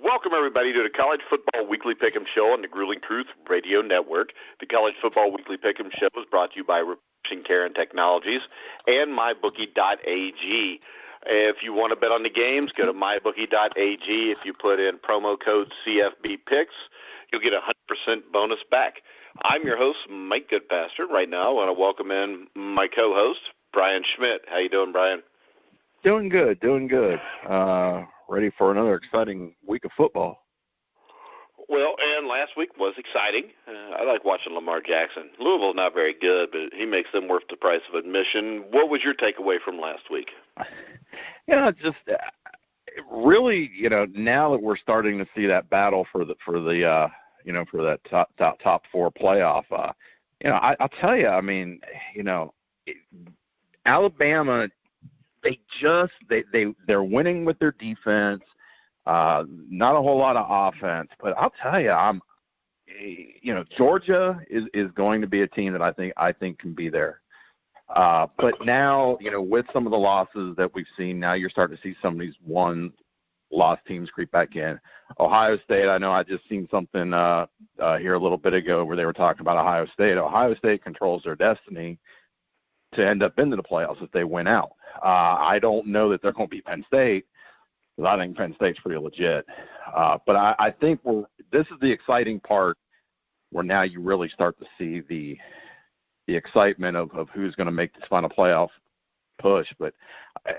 Welcome, everybody, to the College Football Weekly Pick'em Show on the Grueling Truth Radio Network. The College Football Weekly Pick'em Show is brought to you by Refreshing Care and Technologies and MyBookie.ag. If you want to bet on the games, go to MyBookie.ag. If you put in promo code CFBPicks, you'll get a 100% bonus back. I'm your host, Mike Goodpaster. Right now, I want to welcome in my co-host, Brian Schmidt. How you doing, Brian? Doing good. Ready for another exciting week of football. Well, and last week was exciting. I like watching Lamar Jackson. Louisville's not very good, but he makes them worth the price of admission. What was your takeaway from last week? Just really, now that we're starting to see that battle for that top four playoff, I'll tell you, Alabama. They're winning with their defense, not a whole lot of offense. But I'll tell you, Georgia is going to be a team that I think can be there. But now, with some of the losses that we've seen, now you're starting to see some of these one-loss teams creep back in. Ohio State, I know I just seen something here a little bit ago where they were talking about Ohio State. Ohio State controls their destiny to end up into the playoffs if they win out. I don't know that they're going to beat Penn State, because I think Penn State's pretty legit. But I think this is the exciting part, where now you really start to see the excitement of who's going to make this final playoff push. But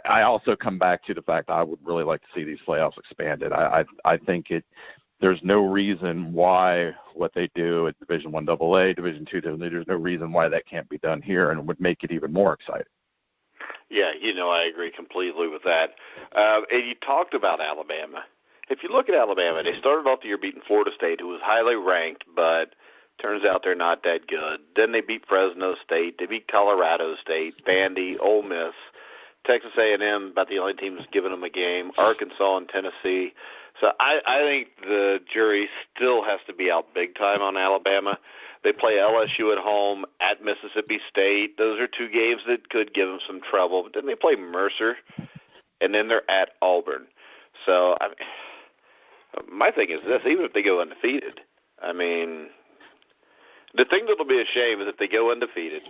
I also come back to the fact I would really like to see these playoffs expanded. I think there's no reason why what they do at Division I AA, Division II, there's no reason why that can't be done here, and it would make it even more exciting. Yeah, I agree completely with that. And you talked about Alabama. If you look at Alabama, they started off the year beating Florida State, who was highly ranked, but turns out they're not that good. Then they beat Fresno State. They beat Colorado State, Vandy, Ole Miss, Texas A&M, about the only team that's given them a game, Arkansas and Tennessee. So I think the jury still has to be out big time on Alabama. They play LSU at home, at Mississippi State. Those are two games that could give them some trouble. But then they play Mercer, and then they're at Auburn. So my thing is this: even if they go undefeated, the thing that'll be a shame is if they go undefeated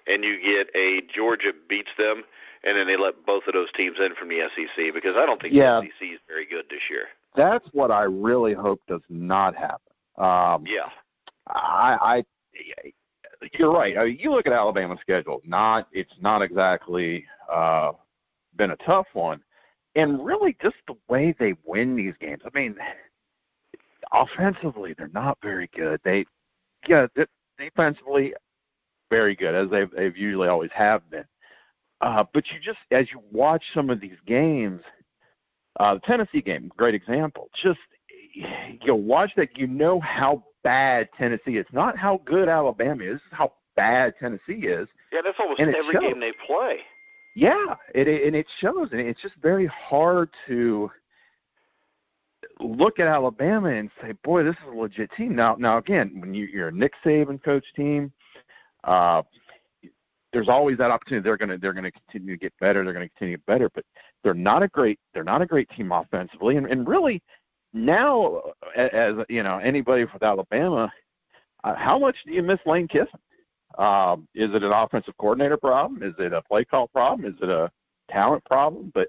and you get a Georgia beats them, and then they let both of those teams in from the SEC, because I don't think the SEC is very good this year. That's what I really hope does not happen. You're right. You look at Alabama's schedule. It's not exactly been a tough one, and really just the way they win these games. Offensively, they're not very good. Defensively, very good, as they've usually always have been. But as you watch some of these games, the Tennessee game, great example. Just watch that, how bad Tennessee is. Not how good Alabama is, how bad Tennessee is. Yeah, that's almost every game they play. Yeah, it shows, and it's just very hard to look at Alabama and say, boy, this is a legit team. Now again, when you're a Nick Saban coach team, there's always that opportunity. They're going to continue to get better. They're going to continue to get better, but they're not a great team offensively. And really now, as anybody with Alabama, how much do you miss Lane Kiffin? Is it an offensive coordinator problem? Is it a play call problem? Is it a talent problem? But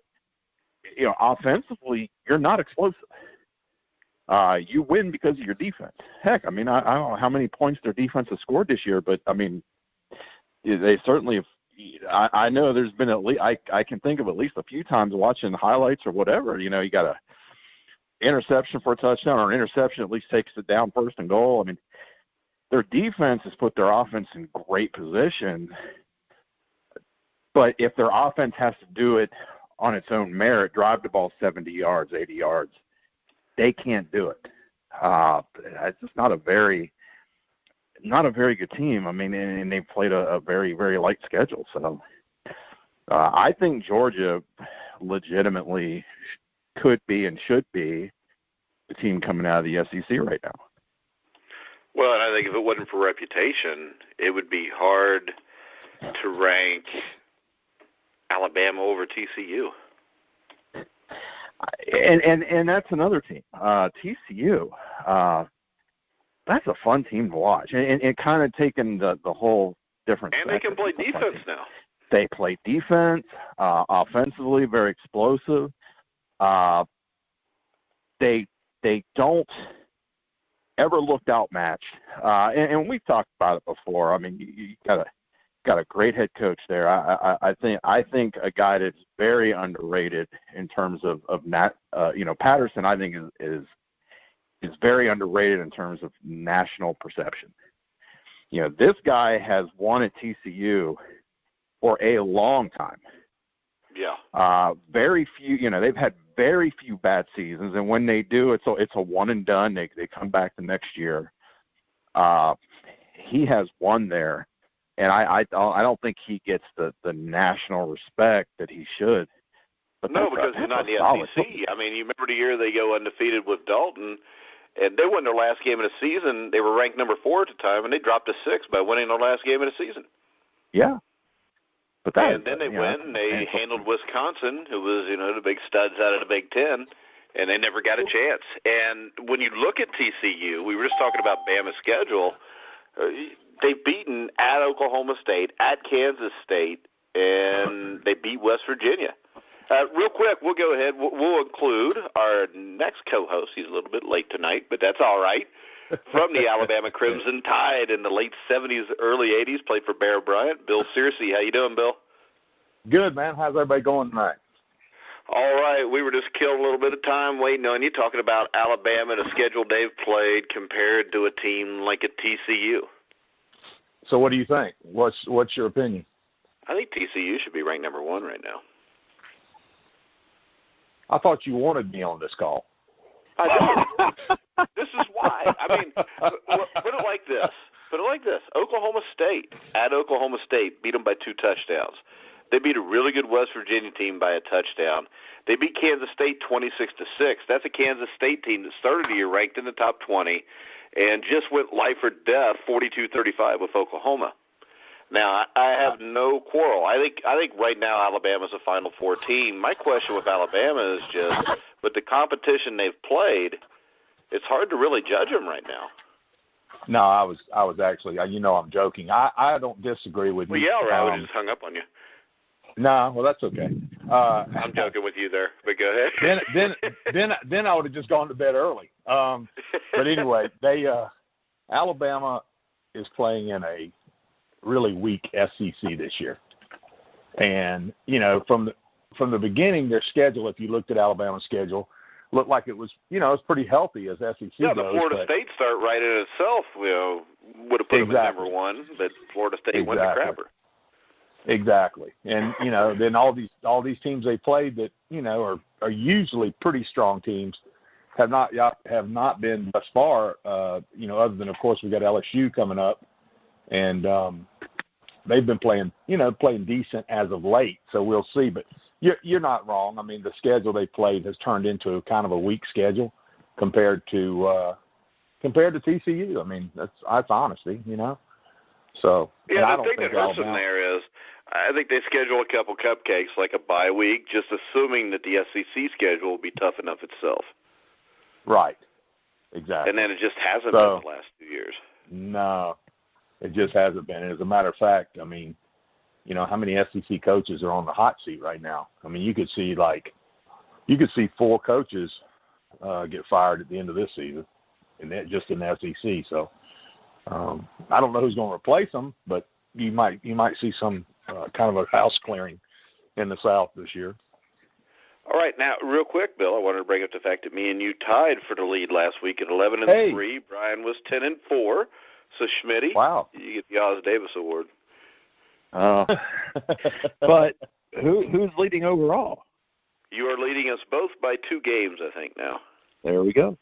offensively, you're not explosive. You win because of your defense. Heck, I don't know how many points their defense has scored this year, but they certainly have. I know there's been at least I can think of at least a few times watching the highlights or whatever. You got a interception for a touchdown, or an interception at least takes it down first and goal. Their defense has put their offense in great position, but if their offense has to do it on its own merit, drive the ball 70 yards, 80 yards, they can't do it. It's just not a very good team. And they've played a very, very light schedule. So I think Georgia legitimately could be and should be the team coming out of the SEC right now. Well, and I think if it wasn't for reputation, it would be hard to rank Alabama over TCU. And that's another team. TCU, that's a fun team to watch. And kind of taking the whole different. And they can play defense now. They play defense, offensively, very explosive. They don't ever looked outmatched. And we've talked about it before. I mean, you got a great head coach there. I think a guy that's very underrated in terms of Patterson. I think is very underrated in terms of national perception. This guy has won at TCU for a long time. Yeah. Very few. They've had very few bad seasons, and when they do, it's a one and done. They come back the next year. He has won there. And I don't think he gets the national respect that he should. But no, because he's not in the SEC. I mean, you remember the year they go undefeated with Dalton, and they won their last game of the season. They were ranked number 4 at the time, and they dropped to 6 by winning their last game of the season. Yeah. But then they win, and they handled Wisconsin, who was, the big studs out of the Big Ten, and they never got a chance. And when you look at TCU, we were just talking about Bama's schedule. They've beaten at Oklahoma State, at Kansas State, and they beat West Virginia. Real quick, we'll go ahead. We'll include our next co-host. He's a little bit late tonight, but that's all right. From the Alabama Crimson Tide in the late 70s, early 80s, played for Bear Bryant, Bill Searcy. How you doing, Bill? Good, man. How's everybody going tonight? All right. We were just killing a little bit of time waiting on you, talking about Alabama, the schedule they've played compared to a team like a TCU. So what do you think? What's your opinion? I think TCU should be ranked number 1 right now. I thought you wanted me on this call. I don't. This is why. I mean, put it like this. Oklahoma State, at Oklahoma State, beat them by 2 touchdowns. They beat a really good West Virginia team by a touchdown. They beat Kansas State 26-6. That's a Kansas State team that started the year ranked in the top 20 and just went life or death 42-35 with Oklahoma. Now, I have no quarrel. I think right now Alabama's a Final Four team. My question with Alabama is just, with the competition they've played, it's hard to really judge them right now. No, I was actually, I'm joking. I don't disagree with you. Well, yeah, right. I just hung up on you. No, well, that's okay. I'm joking with you there, but go ahead. Then I would have just gone to bed early. But anyway, Alabama is playing in a really weak SEC this year, and from the beginning, their schedule, if you looked at Alabama's schedule, looked like it was it's pretty healthy as SEC yeah, goes. The Florida State start right in itself, would have put them at number 1, but Florida State went the crapper. Exactly, and then all these teams they played that are usually pretty strong teams have not been thus far. Other than of course we got LSU coming up, and they've been playing decent as of late. So we'll see, but you're not wrong. I mean, the schedule they played has turned into kind of a weak schedule compared to TCU. I mean, that's honesty, So yeah, the thing that hurts them there is, I think they schedule a couple cupcakes like a bye week, just assuming that the SEC schedule will be tough enough itself. Right. Exactly. And then it just hasn't been the last 2 years. No, it just hasn't been. And as a matter of fact, I mean, how many SEC coaches are on the hot seat right now? I mean, you could see 4 coaches get fired at the end of this season, and just in the SEC. So I don't know who's going to replace them, but you might see some kind of a house clearing in the South this year. All right, now real quick, Bill, I wanted to bring up the fact that me and you tied for the lead last week at 11-3. Brian was 10-4. So Schmidt, wow, you get the Oz Davis Award. But who's leading overall? You are leading us both by 2 games, I think now. There we go.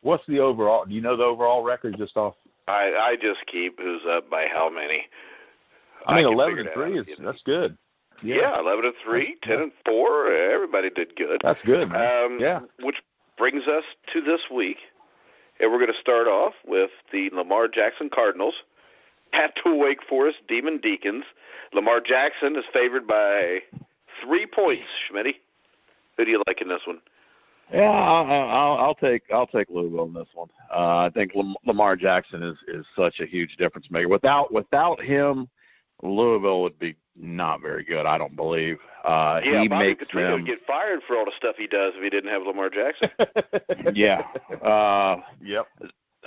What's the overall? Do you know the overall record just off? I just keep who's up by how many. I mean, 11-3 that's good. Yeah, 11-3, 10-4. Everybody did good. That's good, man. Yeah. Which brings us to this week, and we're going to start off with the Lamar Jackson Cardinals at the Wake Forest Demon Deacons. Lamar Jackson is favored by 3 points. Schmitty, who do you like in this one? Yeah, I'll take Louisville in this one. I think Lamar Jackson is such a huge difference maker. Without him, Louisville would be not very good. I don't believe. He Bobby makes Petrino them would get fired for all the stuff he does if he didn't have Lamar Jackson. Yeah. Yep.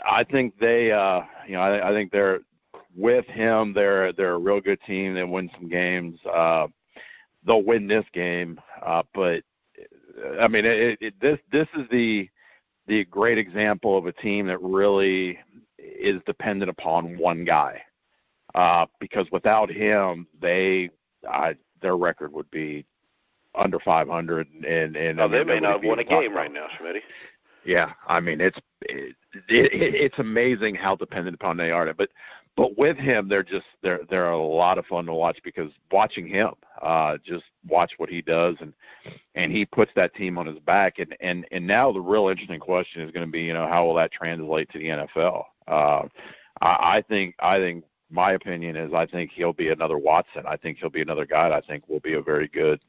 I think they. I think they're with him. They're a real good team. They win some games. They'll win this game, but. I mean, this is the great example of a team that really is dependent upon one guy, because without him, their record would be under 500, and they may not have won a game right now, Schmidt. Yeah, I mean it's amazing how dependent upon they are. But with him, they're a lot of fun to watch, because watching him, just watch what he does, and he puts that team on his back. And now the real interesting question is going to be, how will that translate to the NFL? I think my opinion is I think he'll be another Watson. I think he'll be another guy that I think will be a very good,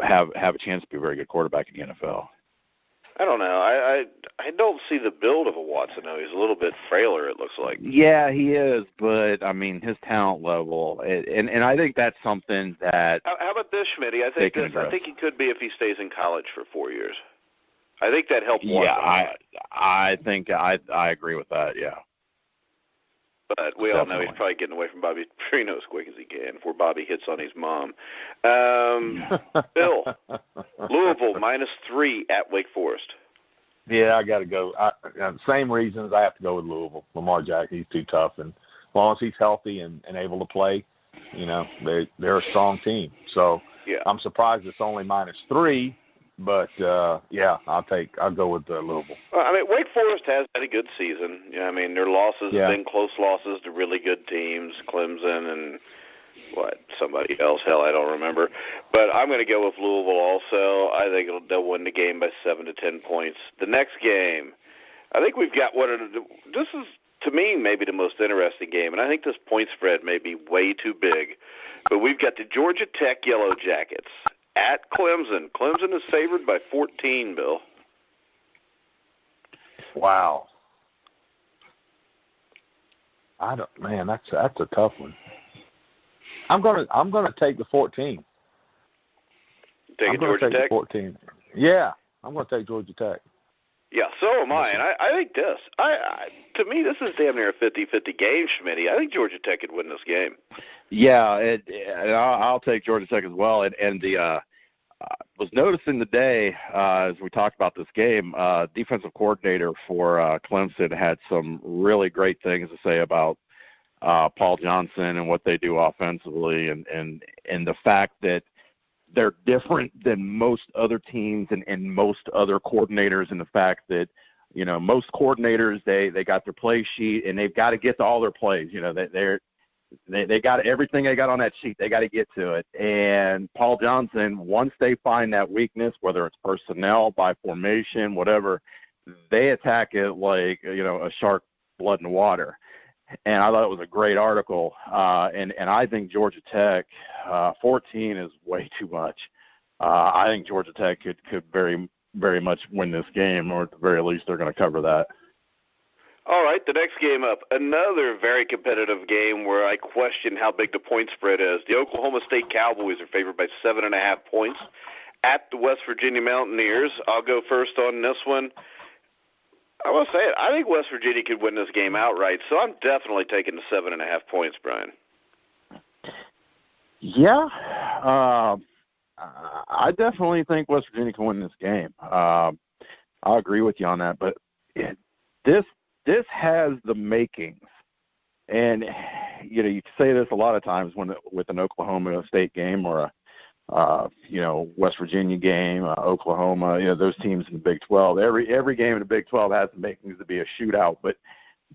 have a chance to be a very good quarterback in the NFL. I don't know. I don't see the build of a Watson, though. He's a little bit frailer, it looks like. Yeah, he is, but, I mean, his talent level, and I think that's something that How about this, Schmidt? I think he could be if he stays in college for 4 years. I think that helped Watson. Yeah, I think I agree with that, yeah. But we all know he's probably getting away from Bobby Petrino as quick as he can before Bobby hits on his mom. Bill, Louisville -3 at Wake Forest. Yeah, I got to go. Same reasons I have to go with Louisville. Lamar Jackson, he's too tough, and as long as he's healthy and able to play, they're a strong team. So yeah. I'm surprised it's only -3. But, I'll go with Louisville. I mean, Wake Forest has had a good season. I mean, their losses have been close losses to really good teams, Clemson and somebody else. Hell, I don't remember. But I'm going to go with Louisville also. I think they'll win the game by 7 to 10 points. The next game, I think we've got this is, to me, maybe the most interesting game, and I think this point spread may be way too big. But we've got the Georgia Tech Yellow Jackets at Clemson. Clemson is favored by 14, Bill. Wow. That's a tough one. I'm gonna take the 14. Taking Georgia Tech? 14. Yeah, I'm gonna take Georgia Tech. Yeah, so am I. And I think this. To me, this is damn near a 50-50 game, Schmidt. I think Georgia Tech could win this game. Yeah, I'll take Georgia Tech as well. And the was noticing today, as we talked about this game, defensive coordinator for Clemson had some really great things to say about Paul Johnson and what they do offensively, and the fact that they're different than most other teams and most other coordinators, in the fact that, most coordinators, they got their play sheet and they've got to get to all their plays. They got everything they got on that sheet. They got to get to it. And Paul Johnson, once they find that weakness, whether it's personnel, by formation, whatever, they attack it like, a shark, blood and water. And I thought it was a great article. And I think Georgia Tech, 14 is way too much. I think Georgia Tech could very, very much win this game, or at the very least they're going to cover that. All right, the next game up, another very competitive game where I question how big the point spread is. The Oklahoma State Cowboys are favored by 7.5 points at the West Virginia Mountaineers. I'll go first on this one. I will say it. I think West Virginia could win this game outright, so I'm definitely taking the 7.5 points, Brian. Yeah, I definitely think West Virginia can win this game. I'll agree with you on that, but this has the makings, and you can say this a lot of times with an Oklahoma State game or a West Virginia game, Oklahoma, those teams in the Big 12. Every game in the Big 12 has the makings to be a shootout, but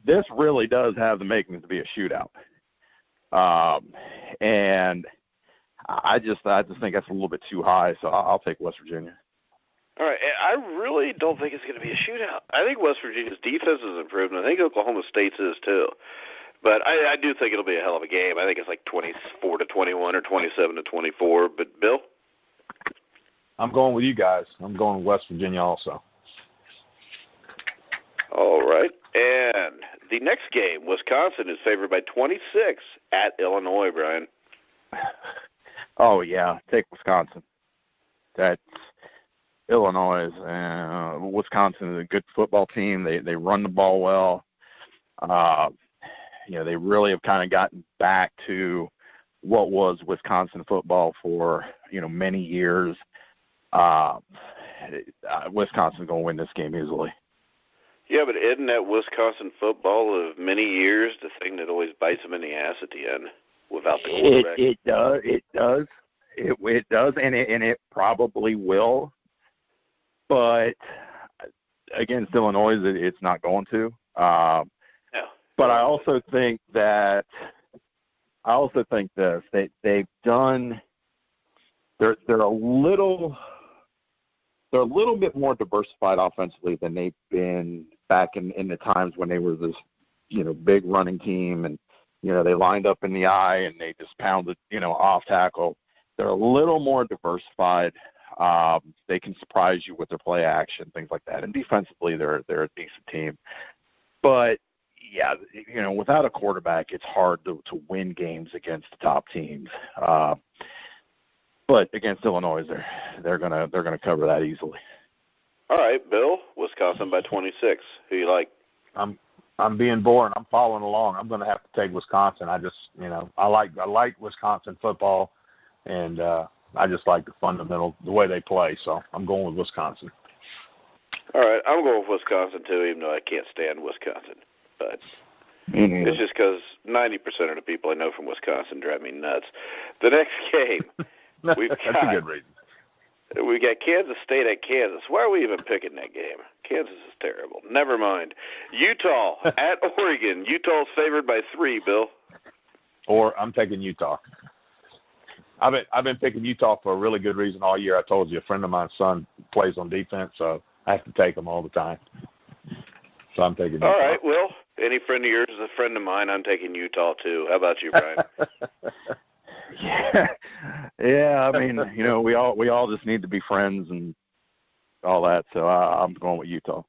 this really does have the makings to be a shootout. And I just think that's a little bit too high, so I'll take West Virginia. All right, I really don't think it's going to be a shootout. I think West Virginia's defense is improved, and I think Oklahoma State's is too. But I do think it'll be a hell of a game. I think it's like 24-21 or 27-24. But Bill? I'm going with you guys. I'm going with West Virginia also. All right. And the next game, Wisconsin is favored by 26 at Illinois, Brian. Oh, yeah, take Wisconsin. That's Illinois. Wisconsin is a good football team. They run the ball well. They really have kind of gotten back to what was Wisconsin football for, many years. Wisconsin's going to win this game easily. Yeah, but isn't that Wisconsin football of many years the thing that always bites them in the ass at the end without the quarterback? It does, and it probably will. But against Illinois, it's not going to. No. But I also think this. They've done. They're a little bit more diversified offensively than they've been back in the times when they were this, big running team, and they lined up in the eye and they just pounded, off tackle. They're a little more diversified. They can surprise you with their play action, things like that. And defensively, they're a decent team. But yeah, without a quarterback, it's hard to win games against the top teams. But against Illinois, they're gonna cover that easily. All right, Bill, Wisconsin by 26. Who you like? I'm being boring. I'm following along. I'm going to have to take Wisconsin. I just, I like Wisconsin football, and I just like the way they play. So I'm going with Wisconsin. All right, I'm going with Wisconsin too, even though I can't stand Wisconsin. But it's just because 90% of the people I know from Wisconsin drive me nuts. The next game. That's a good reason. We got Kansas State at Kansas. Why are we even picking that game? Kansas is terrible. Never mind. Utah at Oregon. Utah's favored by 3, Bill. Or I'm taking Utah. I've been picking Utah for a really good reason all year. I told you, a friend of mine's son plays on defense, so I have to take him all the time. So I'm taking Utah. All right. Well, any friend of yours is a friend of mine. I'm taking Utah too. How about you, Brian? Yeah. I mean, we all just need to be friends and all that. So I'm going with Utah.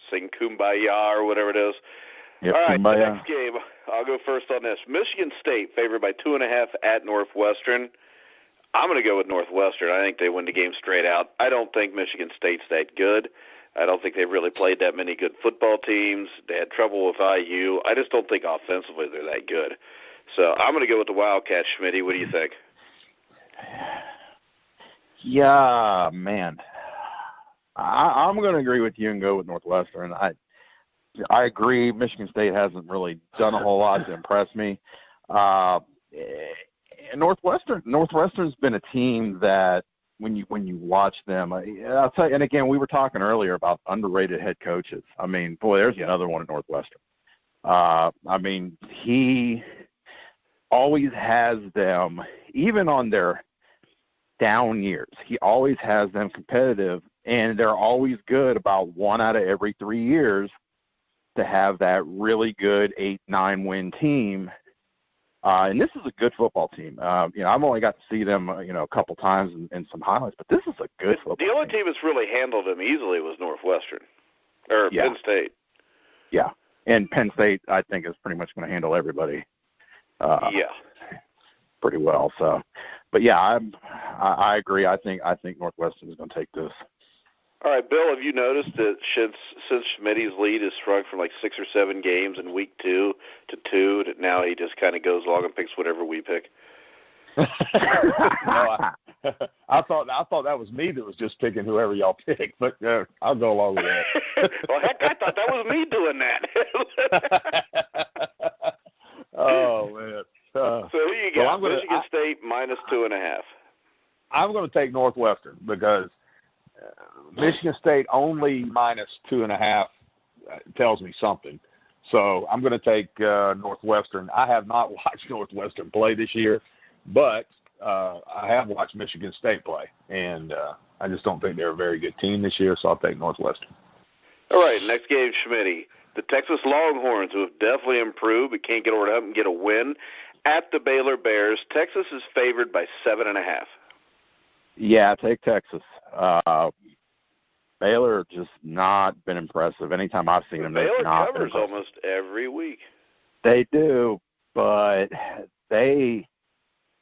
Sing Kumbaya or whatever it is. Yep, all right, Kumbaya. The next game. I'll go first on this. Michigan State favored by 2.5 at Northwestern. I'm going to go with Northwestern. I think they win the game straight out. I don't think Michigan State's that good. I don't think they've really played that many good football teams. They had trouble with IU. I just don't think offensively they're that good. So I'm going to go with the Wildcats, Schmidt. What do you think? Yeah, man. I'm going to agree with you and go with Northwestern. I agree. Michigan State hasn't really done a whole lot to impress me. Northwestern's been a team that when you watch them, I'll tell you. And again, we were talking earlier about underrated head coaches. I mean, boy, there's another one at Northwestern. I mean, he always has them, even on their down years. He always has them competitive, and they're always good about 1 out of every 3 years to have that really good 8-9 win team. And this is a good football team. I've only got to see them, a couple times in some highlights, but this is a good football team. The only team that's really handled them easily was Northwestern, or yeah. Penn State. Yeah, and Penn State, I think, is pretty much going to handle everybody. Pretty well. So, but yeah, I agree. I think Northwestern is going to take this. All right, Bill, have you noticed that since Schmidt's lead has shrunk from like 6 or 7 games in week 2 to 2, that now he just kind of goes along and picks whatever we pick? No, I thought that was me that was just picking whoever y'all picked, but I'll go along with that. Well, heck, I thought that was me doing that. Oh man! So who you got? Well, Michigan State minus 2.5. I'm going to take Northwestern because Michigan State only minus 2.5 tells me something. So I'm going to take Northwestern. I have not watched Northwestern play this year, but I have watched Michigan State play, and I just don't think they're a very good team this year, so I'll take Northwestern. All right, next game, Schmitty. The Texas Longhorns, who have definitely improved but can't get over up and get a win, at the Baylor Bears. Texas is favored by 7.5. Yeah, take Texas. Baylor just not been impressive. Anytime I've seen them, Baylor not covers almost every week. They do, but they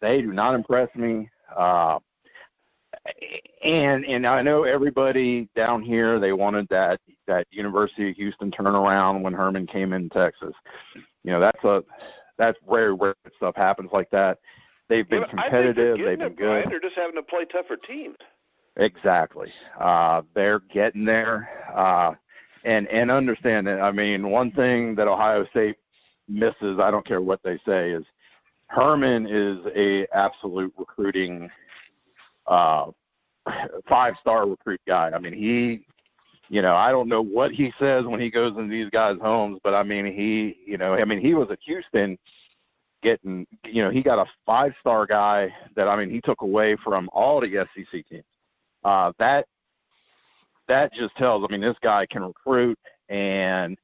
do not impress me. And I know everybody down here, they wanted that University of Houston turnaround when Herman came in Texas. That's rare where stuff happens like that. They've been competitive. They've been good. They're just having to play tougher teams. Exactly. They're getting there. And understand that. I mean, one thing that Ohio State misses, I don't care what they say, is Herman is a absolute recruiting five-star recruit guy. I mean, I don't know what he says when he goes into these guys' homes, but I mean, he was at Houston getting, he got a five-star guy that, I mean, he took away from all the SEC teams. That just tells, I mean, this guy can recruit, and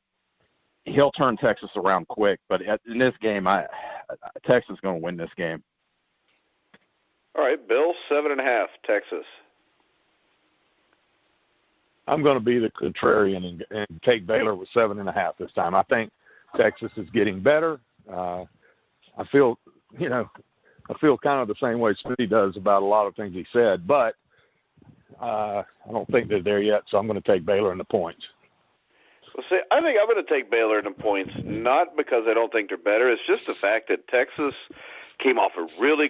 he'll turn Texas around quick. But in this game, Texas is going to win this game. All right, Bill, 7.5, Texas. I'm going to be the contrarian and take Baylor with 7.5 this time. I think Texas is getting better. I feel kind of the same way Smitty does about a lot of things he said, but I don't think they're there yet, so I'm going to take Baylor in the points. Well, see, I think I'm going to take Baylor in the points, not because I don't think they're better. It's just the fact that Texas came off two really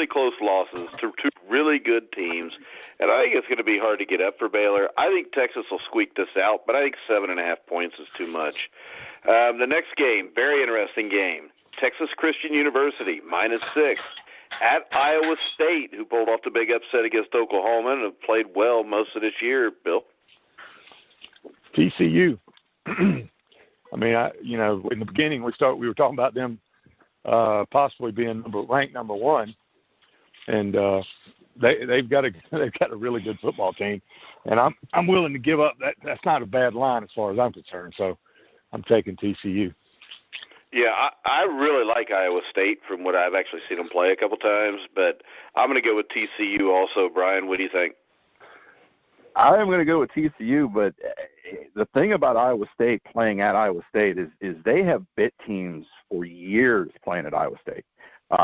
close losses to two really good teams, and I think it's going to be hard to get up for Baylor. I think Texas will squeak this out, but I think 7.5 points is too much. The next game, very interesting game, Texas Christian University, -6. At Iowa State, who pulled off the big upset against Oklahoma and have played well most of this year, Bill. TCU. I mean, in the beginning we were talking about them possibly being ranked number one, and they've got a really good football team, and I'm willing to give up that. That's not a bad line as far as I'm concerned. So I'm taking TCU. Yeah, I really like Iowa State from what I've actually seen them play a couple times, but I'm going to go with TCU also. Brian, what do you think? I am going to go with TCU, but the thing about Iowa State playing at Iowa State is they have bit teams for years playing at Iowa State.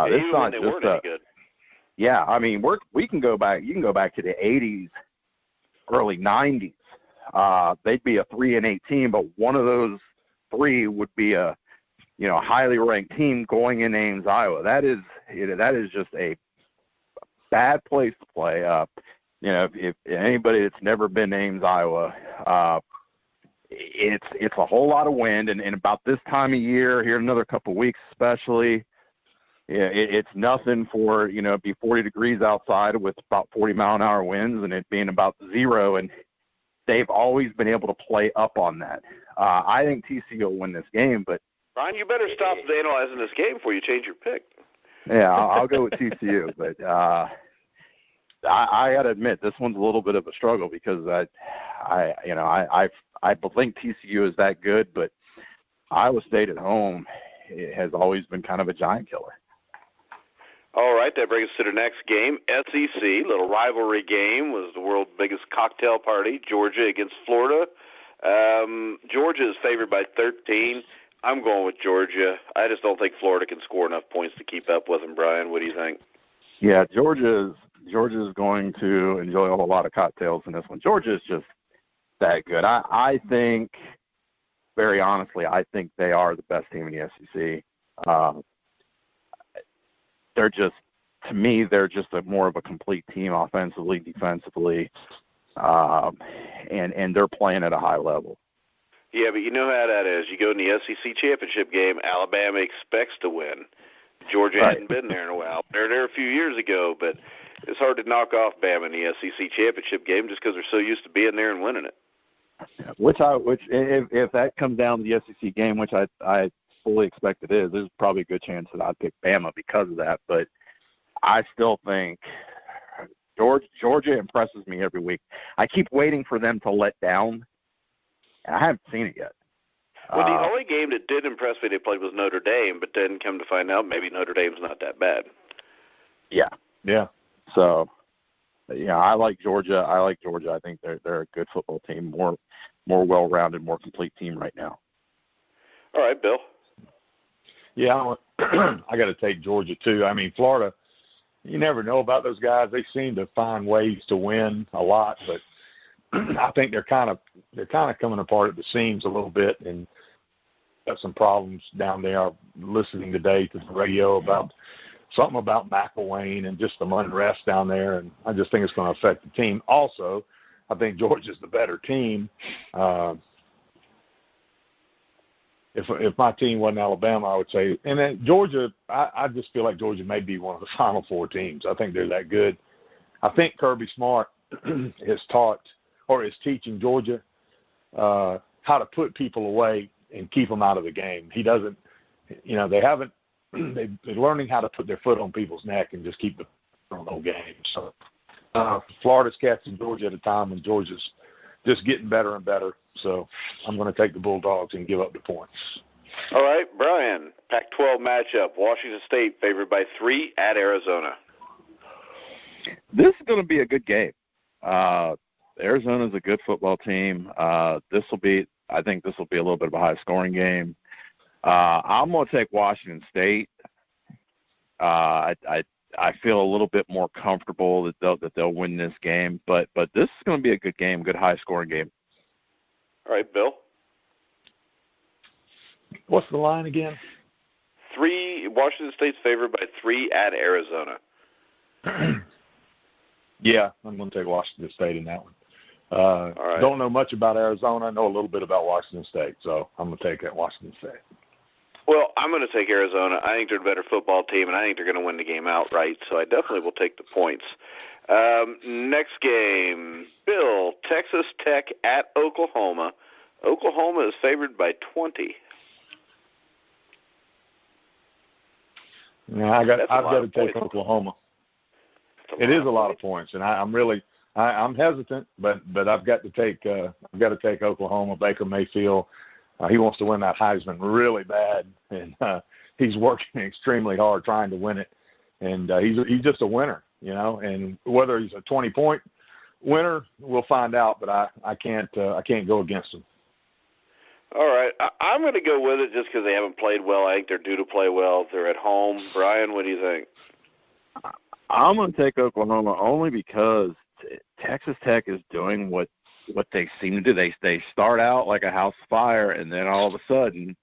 This is not just any good. Yeah, I mean, we can go back. You can go back to the '80s, early '90s. They'd be a 3-8 team, but one of those three would be a highly ranked team going in Ames, Iowa. That is just a bad place to play. If anybody that's never been to Ames, Iowa, it's a whole lot of wind, and about this time of year, here in another couple of weeks especially, it's nothing for, it'd be 40 degrees outside with about 40-mile-an-hour winds, and it being about 0, and they've always been able to play up on that. I think TCU will win this game, but Brian, you better stop analyzing this game before you change your pick. Yeah, I'll go with TCU, but I got to admit this one's a little bit of a struggle because I think TCU is that good, but Iowa State at home has always been kind of a giant killer. All right, that brings us to the next game. SEC, little rivalry game, was the world's biggest cocktail party, Georgia against Florida. Georgia is favored by 13. I'm going with Georgia. I just don't think Florida can score enough points to keep up with them, Brian. What do you think? Yeah, Georgia is going to enjoy a whole lot of cocktails in this one. Georgia is just that good. I think, very honestly, I think they are the best team in the SEC. They're just, to me, they're just more of a complete team offensively, defensively, and they're playing at a high level. Yeah, but you know how that is. You go in the SEC championship game, Alabama expects to win. Georgia hadn't been there in a while. They were there a few years ago, but it's hard to knock off Bama in the SEC championship game just because they're so used to being there and winning it. Which if that comes down to the SEC game, which I fully expect it is, there's probably a good chance that I'd pick Bama because of that. But I still think Georgia impresses me every week. I keep waiting for them to let down. I haven't seen it yet. Well, the only game that did impress me they played was Notre Dame, but then come to find out maybe Notre Dame's not that bad. Yeah. Yeah. So, Yeah, I like Georgia. I think they're a good football team, more well-rounded, more complete team right now. All right, Bill. Yeah, I got to take Georgia too. I mean, Florida, you never know about those guys. They seem to find ways to win a lot, but I think they're kind of coming apart at the seams a little bit, and got some problems down there. I'm listening today to the radio about something about McElwain and just some unrest down there, and I just think it's going to affect the team. Also, I think Georgia's the better team. If my team wasn't Alabama, I would say, and then Georgia, I just feel like Georgia may be one of the Final Four teams. I think they're that good. I think Kirby Smart has taught or is teaching Georgia how to put people away and keep them out of the game. He doesn't, they're learning how to put their foot on people's neck and just keep the whole game. So Florida's catching Georgia at a time when Georgia's just getting better and better. So I'm going to take the Bulldogs and give up the points. All right, Brian, Pac-12 matchup. Washington State favored by 3 at Arizona. This is going to be a good game. Arizona's a good football team. I think this will be a little bit of a high-scoring game. I'm going to take Washington State. I feel a little bit more comfortable that they'll win this game, but this is going to be a good game, good high-scoring game. All right, Bill. What's the line again? 3. Washington State's favored by 3 at Arizona. Yeah, I'm going to take Washington State in that one. All right. Don't know much about Arizona. I know a little bit about Washington State, so I'm going to take that Washington State. Well, I'm going to take Arizona. I think they're a better football team, and I think they're going to win the game outright, so I definitely will take the points. Next game, Bill, Texas Tech at Oklahoma. Oklahoma is favored by 20. Yeah, I've got to take Oklahoma. It is a lot of points, and I'm hesitant, but I've got to take Oklahoma. Baker Mayfield, he wants to win that Heisman really bad, and he's working extremely hard trying to win it. And he's just a winner, And whether he's a 20-point winner, we'll find out. But I can't go against him. All right, I'm going to go with it just because they haven't played well. I think they're due to play well. They're at home. Brian, what do you think? I'm going to take Oklahoma only because Texas Tech is doing what they seem to do. They start out like a house fire, and then all of a sudden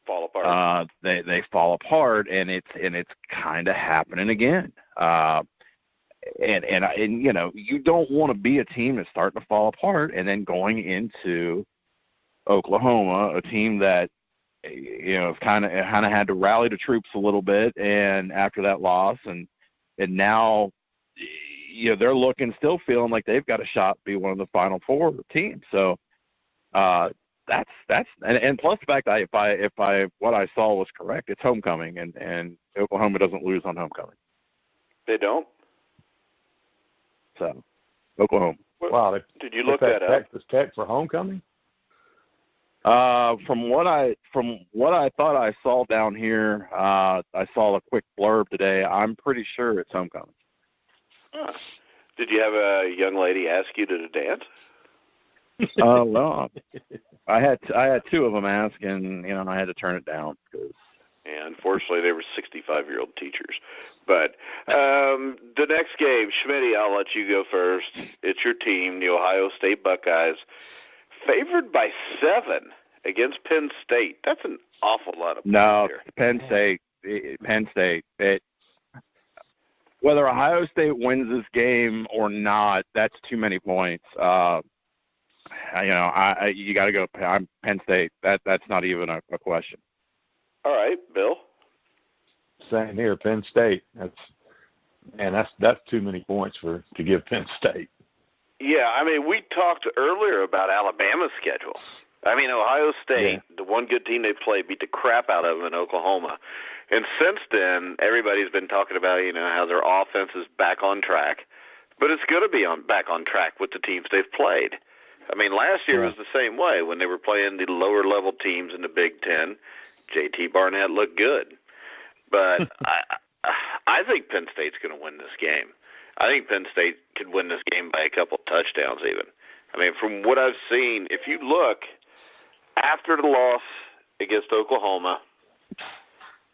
fall apart. They fall apart, and it's kind of happening again. And you don't want to be a team that's starting to fall apart, and then going into Oklahoma, a team that kind of had to rally the troops a little bit, and after that loss, and now they're still feeling like they've got a shot to be one of the Final Four teams. So that's and plus the fact that if what I saw was correct, it's homecoming, and Oklahoma doesn't lose on homecoming. They don't. So Oklahoma. Wow, did you look that up? Texas Tech for homecoming? From what I thought I saw down here, I saw a quick blurb today. I'm pretty sure it's homecoming. Huh. Did you have a young lady ask you to dance? Well, I had 2 of them ask, and I had to turn it down because. Yeah, unfortunately, they were 65-year-old teachers. But the next game, Schmidt, I'll let you go first. It's your team, the Ohio State Buckeyes, favored by 7 against Penn State. That's an awful lot of points. No, here. Penn State. Whether Ohio State wins this game or not, that's too many points. You got to go. I'm Penn State. That's not even a question. All right, Bill. Same here, Penn State. That's too many points to give Penn State. Yeah, we talked earlier about Alabama's schedule. Ohio State, the one good team they played, beat the crap out of them in Oklahoma. And since then, everybody's been talking about, how their offense is back on track. But it's going to be back on track with the teams they've played. Last year was the same way when they were playing the lower-level teams in the Big Ten. J.T. Barnett looked good. But I think Penn State's going to win this game. I think Penn State could win this game by a couple touchdowns even. I mean, from what I've seen, if you look, after the loss against Oklahoma,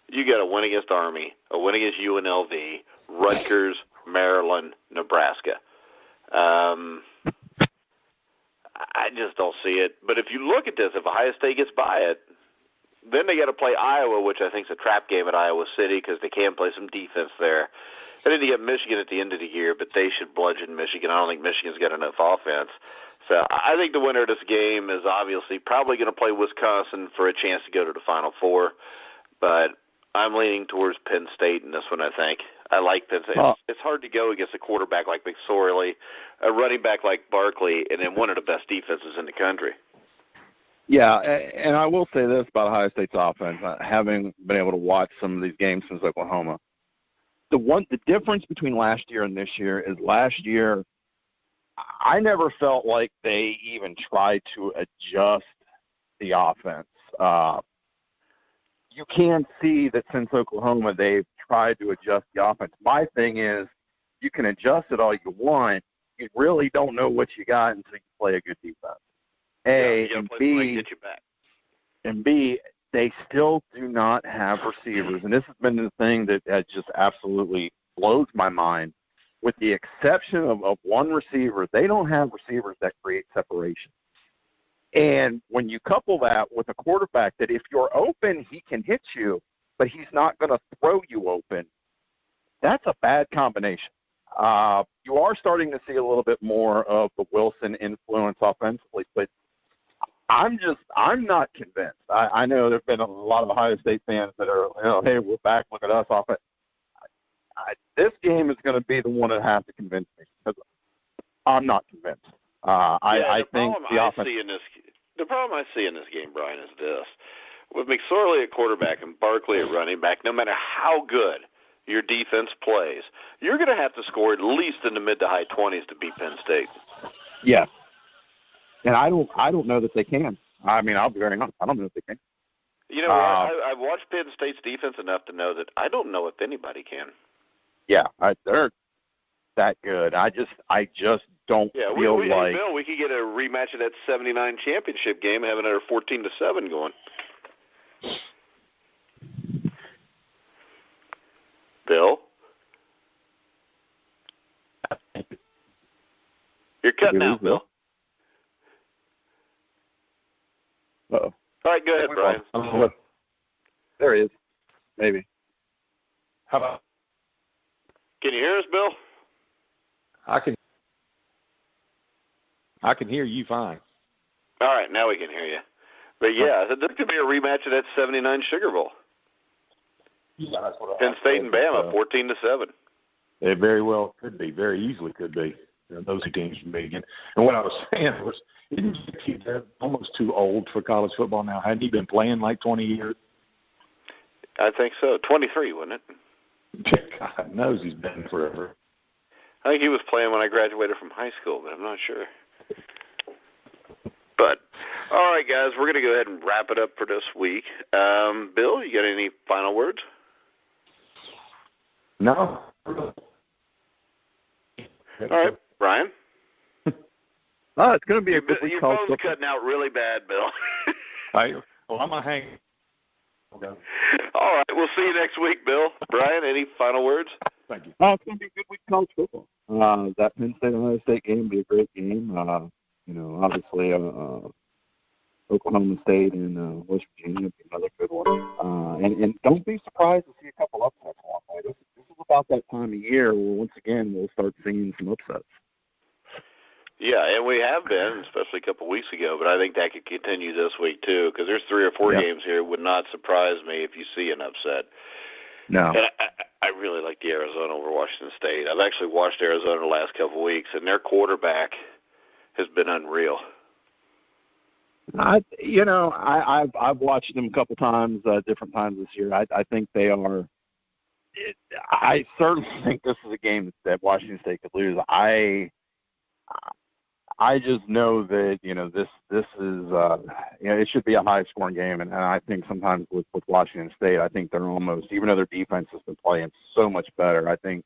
you got a win against Army, a win against UNLV, Rutgers, Maryland, Nebraska. I just don't see it. But if you look at this, if Ohio State gets by it, then they got to play Iowa, which I think is a trap game at Iowa City because they can play some defense there. And then you get Michigan at the end of the year, but they should bludgeon Michigan. I don't think Michigan's got enough offense. So I think the winner of this game is obviously probably going to play Wisconsin for a chance to go to the Final Four. But I'm leaning towards Penn State in this one, I think. I like Penn State. It's hard to go against a quarterback like McSorley, a running back like Barkley, and then one of the best defenses in the country. Yeah, and I will say this about Ohio State's offense, having been able to watch some of these games since Oklahoma. The difference between last year and this year is last year I never felt like they even tried to adjust the offense. You can see that since Oklahoma they've tried to adjust the offense. My thing is you can adjust it all you want. You really don't know what you got until you play a good defense. And B, they still do not have receivers. And this has been the thing that just absolutely blows my mind. With the exception of one receiver, they don't have receivers that create separation. And when you couple that with a quarterback that if you're open, he can hit you, but he's not going to throw you open, that's a bad combination. You are starting to see a little bit more of the Wilson influence offensively, but I'm not convinced. I know there have been a lot of Ohio State fans that are, hey, we're back, look at us offense. This game is going to be the one that has to convince me because I'm not convinced. I think the offense. The problem I see in this game, Brian, is this. With McSorley at quarterback and Barkley at running back, no matter how good your defense plays, you're going to have to score at least in the mid to high 20s to beat Penn State. Yeah. And I don't know that they can. I mean, I'll be very honest. I don't know if they can. You know, I've watched Penn State's defense enough to know that I don't know if anybody can. Yeah, they're that good. I just don't feel like. Bill, we could get a rematch of that '79 championship game, having another 14-7 going. Bill, you're cutting out, Bill. Uh-oh. All right, go ahead, Brian. There he is. Maybe. How about? Can you hear us, Bill? I can hear you fine. All right, now we can hear you. But, yeah, this could be a rematch of that '79 Sugar Bowl. Yeah, that's what Penn State and Bama, 14-7. It very well could be, very easily could be. Those two teams would be again. And what I was saying was, they're almost too old for college football now. Hadn't he been playing like 20 years? I think so. 23, wasn't it? God knows he's been forever. I think he was playing when I graduated from high school, but I'm not sure. But, all right, guys, we're going to go ahead and wrap it up for this week. Bill, you got any final words? No. All right, Brian? It's going to be a good week. Your phone's cutting out really bad, Bill. I'm going to hang. Okay. All right, we'll see you next week, Bill. Brian, any final words? Thank you. It's going to be a good week of college football. That Penn State-Ohio State game will be a great game. Obviously, Oklahoma State and West Virginia will be another good one. And don't be surprised to see a couple upsets along the way. This is about that time of year where, once again, we'll start seeing some upsets. Yeah, and we have been, especially a couple of weeks ago, but I think that could continue this week, too, because there's 3 or 4 games here. It would not surprise me if you see an upset. No. And I really like the Arizona over Washington State. I've actually watched Arizona the last couple of weeks, and their quarterback has been unreal. I've watched them a couple times, different times this year. I think they are. I certainly think this is a game that Washington State could lose. I just know that this is it should be a high scoring game, and I think sometimes with Washington State, I think they're almost, even though their defense has been playing so much better, I think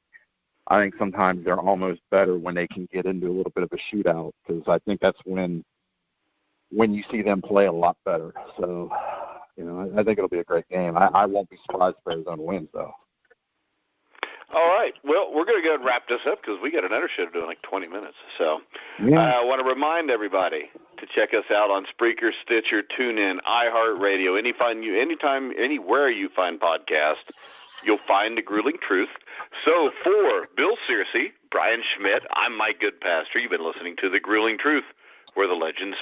I think sometimes they're almost better when they can get into a little bit of a shootout, because I think that's when you see them play a lot better. So, I think it'll be a great game. I won't be surprised if Arizona wins, though. All right. Well, we're going to go and wrap this up because we got another show to do in like 20 minutes. So yeah. I want to remind everybody to check us out on Spreaker, Stitcher, TuneIn, iHeartRadio. Anytime, anywhere you find podcasts, you'll find The Grueling Truth. So for Bill Searcy, Brian Schmidt, I'm Mike Goodpaster. You've been listening to The Grueling Truth, where the legends